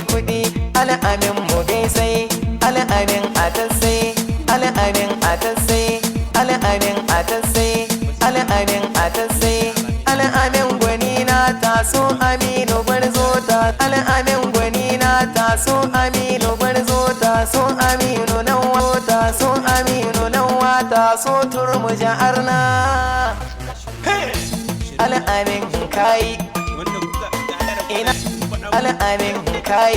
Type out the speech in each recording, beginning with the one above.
kudi al'amin mu gaisai al'amin atasai al'amin atasai al'amin atasai al'amin atasai al'amin gwani na taso aminu barzo ta al'amin gwani na taso aminu barzo taso aminu nawa taso aminu nawa taso turmuja arna al'amin kai ina al'amin kai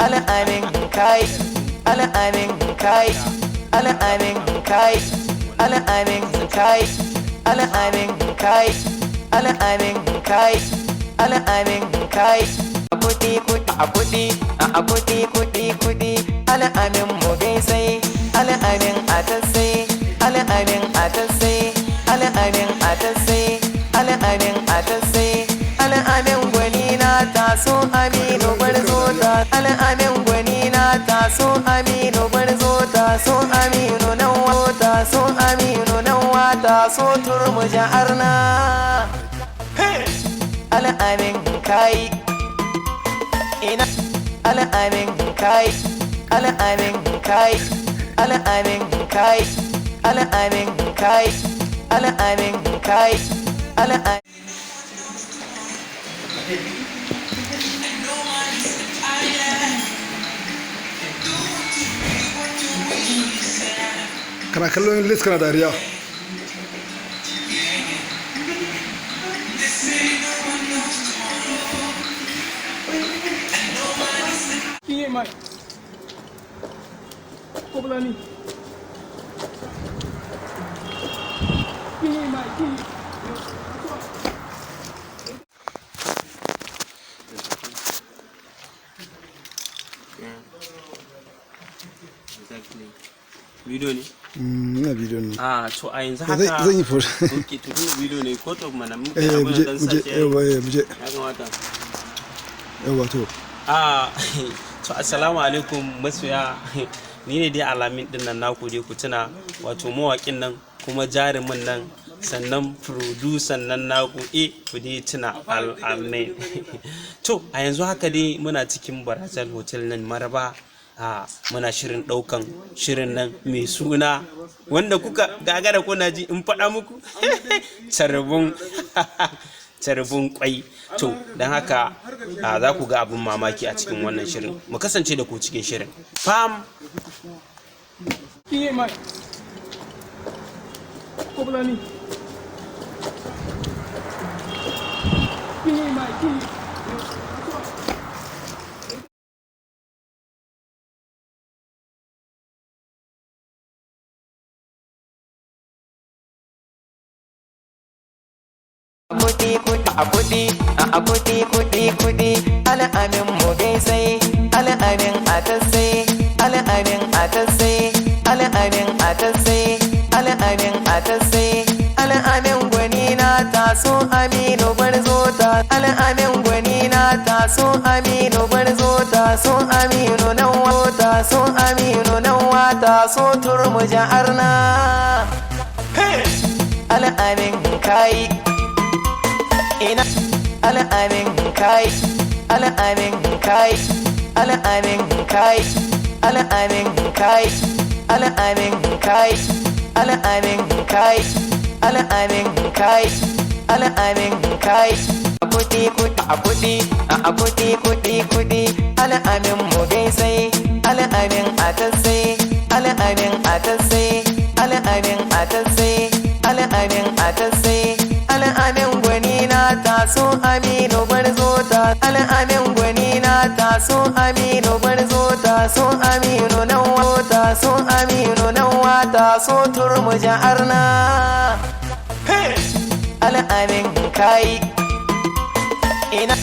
al'amin kai al'amin kai al'amin kai al'amin kai al'amin kai al'amin kai al'amin kai kudi al'amin mu gaisai al'amin atasai al'amin atasai al'amin atasai al'amin atasai al'amin gwani na taso aminu barzo ta al'amin gwani na taso aminu barzo taso aminu nawa taso aminu nawa taso turmuja arna al'amin kai ina al'amin kai al'amin kai al'amin kai al'amin kai al'amin kai al'amin kana kallon list kana dariya Video ne? Na video ne. To a yanzu haka zan yi for. Okay, to tunda video ne ko to mana mun kai Muje dan sace. muje. Ya kamata. Yawa to. To assalamu alaikum masoya. Ni ne dai alamin din nan naku dai ku tuna wato mawakin nan kuma jarumin nan sannan producer nan naku ku dai tuna al'amin. To a yanzu haka dai muna cikin Barazal Hotel nan Maraba. Muna shirin daukan shirin nan mai suna wanda kuka gagara kuna ji in faɗa muku carbun kwai. To don haka za ku ga abin mamaki a cikin wannan shirin, mu kasance da ku cikin shirin fam. kudi al'amin mu gaisai al'amin atasai al'amin atasai al'amin atasai al'amin atasai al'amin gwani na taso aminu barzo ta al'amin gwani na taso aminu barzo taso aminu nawa taso aminu nawa taso turmuja arna al'amin kai ina al'amin kai al'amin kai al'amin kai al'amin kai al'amin kai al'amin kai al'amin kai al'amin kai kudi al'amin mu gaisai al'amin atasai al'amin atasai al'amin atasai al'amin atasai al'amin gwani na taso aminu barzo ta al'amin gwani na taso aminu barzo taso aminu nawa taso aminu nawa taso turmuja arna al'amin kai ina